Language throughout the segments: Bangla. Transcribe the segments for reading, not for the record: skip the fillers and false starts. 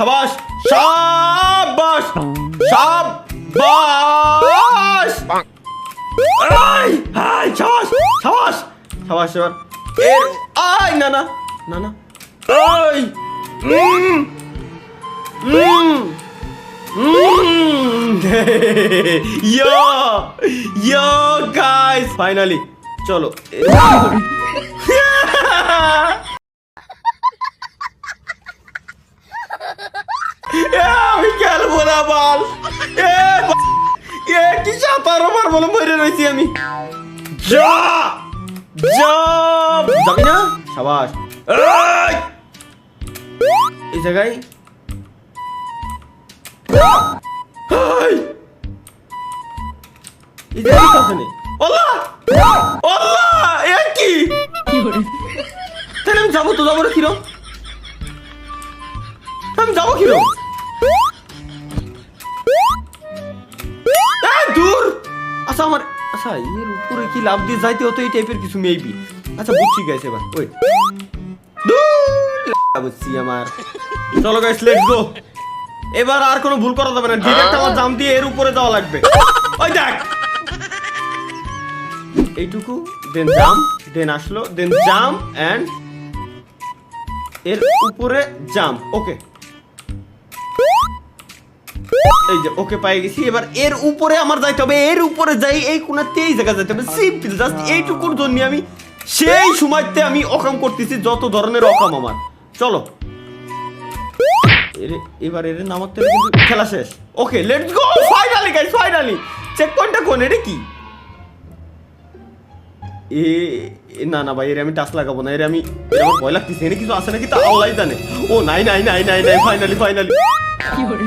সাবাস সাবাস সাবাস হাই সাবাস সাবাস সাবাস এবার এর আই না না না না ওই yo guys finally চলো আমি খেলবো না বল কি সাঁতারও পারবো না মরে রয়েছি আমি যাবি না সাবাস এই জায়গায় আমি যাবো তো যাবো কিরম আমি যাবো কিরম দূর আচ্ছা আমার আচ্ছা এর উপরে কি লাভ দিয়ে যাইতে হতো এই টাইপের কিছু মেবি আচ্ছা বুঝছি গাইস এবার ওই বুঝছি আমার চলো গাইস লেটস গো এবার আর কোনো ভুল করা যাবে না ডাইরেক্ট আমার জাম্প দিয়ে এর উপরে যাওয়া লাগবে ওই দেখ এইটুকু দেন জাম্প দেন আসলো দেন জাম্প এন্ড এর উপরে জাম্প ওকে এই যে ওকে পাই গেছি এবার এর উপরে আমার যাইতে হবে এর উপরে যাই এই কোণাতে এই জায়গা যাইতে হবে সিম্পল জাস্ট এইটুকুর জন্য আমি সেই সময়তে আমি অকাম করতেছি যত ধরনের অকাম আমার চলো এবার এর নামাতে কিন্তু খেলা শেষ okay let's go finally guys finally check পয়েন্টটা কোন এটা কি না না ভাই এর আমি টাচ লাগাবো না এর আমি আমার ভয় লাগতেছে এর কিছু আছে নাকি তা আল্লাহই জানে ও নাই নাই নাই নাই নাই ফাইনালি ফাইনালি কি করে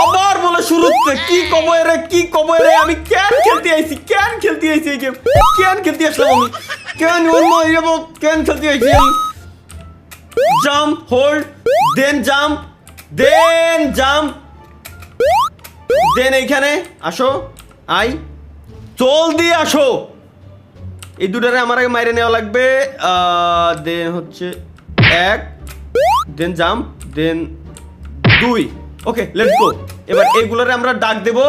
আবার বলে শুরুতে কি কবে রে আমি কেন খেলতে আইছি এই গেম কেন খেলতে আসলাম আমি কেন কেন খেলতে আইছি আমি জাম্প হোল্ড দেন জাম্প দেন এইখানে আসো আই জলদি আসো এই দুটারে আমার আগে মাইরে নেওয়া লাগবে দেন হচ্ছে এক দেন জাম্প দেন দুই ওকে লেটস গো এবার এইগুলোরে আমরা ডাক দেব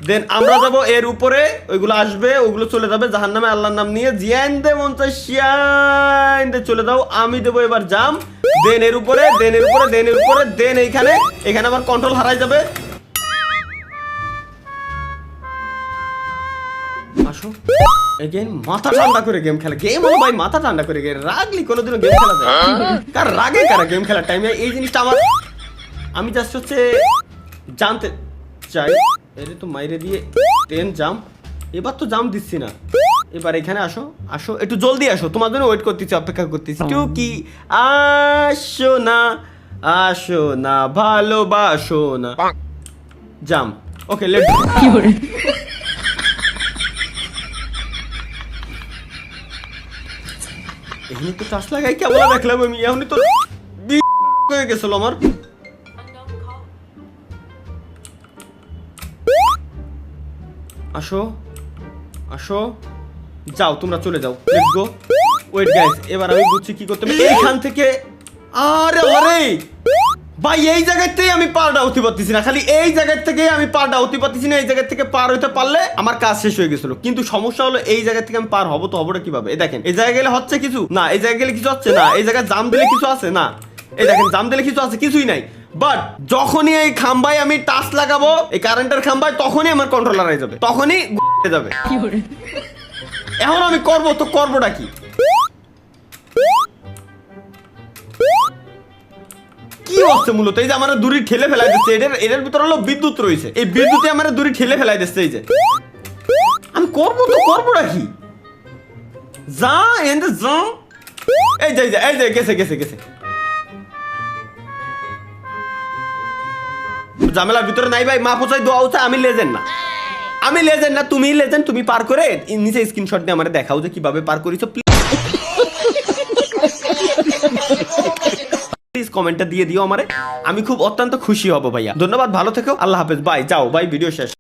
দেন আমরা যাব এর উপরে ওইগুলো আসবে ওইগুলো চলে যাবে জাহান্নামে আল্লাহর নাম নিয়ে জিয়ান্দে মনসা শিয়ান্দে চলে দাও আমি দেব এবার জাম্প দেন এর উপরে দেন এইখানে আমার কন্ট্রোল হারাই যাবে আসো এগেইন মাথা ঠান্ডা করে গেম খেলা গেম হলো ভাই মাথা ঠান্ডা করে গেম রাগলি কোনোদিনও গেম খেলা যায় কার রাগে কারা গেম খেলার টাইমে এই জিনিসটা আমার আমি জাস্ট হচ্ছে জানতে চাই এর তো মাইরে দিয়ে টেন জাম্প এবার তো জাম্প দিচ্ছি না এবার এখানে আসো একটু জলদি আসো তোমার জন্য ওয়েট করতেছি অপেক্ষা করতেছি টুকি আসো না ভালোবাসো না জাম্প ওকে লেটস এখানে তো টাচ লাগাই কেমন দেখলাম আমি এখনই তো হয়ে গেছিল আমার আসো যাও তোমরা চলে যাও লেটস গো ওয়েট গাইস এবার আমি বুঝছি কি করতে হবে এইখান থেকে আরে ভাই এই জায়গাতেই আমি পারটা উঠতে পারতেছি না খালি এই জায়গা থেকে আমি পারটা উঠতে পারতেছি না এই জায়গা থেকে পার হইতে পারলে আমার কাজ শেষ হয়ে গেছিল কিন্তু সমস্যা হলো এই জায়গা থেকে আমি পার হবো তো হবোটা কিভাবে এই দেখেন এই জায়গায় গেলে হচ্ছে কিছু না এই জায়গায় গেলে কিছু হচ্ছে না এই জায়গায় জাম দিলে কিছু আছে না এই দেখেন জাম দিলে কিছু আছে কিছুই নাই বাট যখনই এই খাম্বায় আমি টাচ লাগাবো এই কারেন্টের খাম্বায় তখনই আমার কন্ট্রোলার হয়ে যাবে তখনই যাবে এখন আমি করবোটা কি কি হচ্ছে মূলত এই যে আমার দূরে ঠেলে ফেলাই দিচ্ছে এটার ভিতরে হলো বিদ্যুৎ রয়েছে এই বিদ্যুতে আমার দূরে ঠেলে ফেলাই দিচ্ছে এই যে আমি করবোটা কি এই যে গেছে ঝামেলার ভিতরে নাই ভাই মা পোছাই দোয়া উঠা আমি লেজেন্ড না তুমি লেজেন্ড তুমি পার করে নিচে স্ক্রিনশট দিয়ে আমারে দেখাও যে কিভাবে পার করিছো প্লিজ কমেন্টটা দিয়ে দিও আমারে আমি খুব অত্যন্ত খুশি হব ভাইয়া ধন্যবাদ ভালো থেকো আল্লাহ হাফেজ বাই যাও ভাই ভিডিও শেষ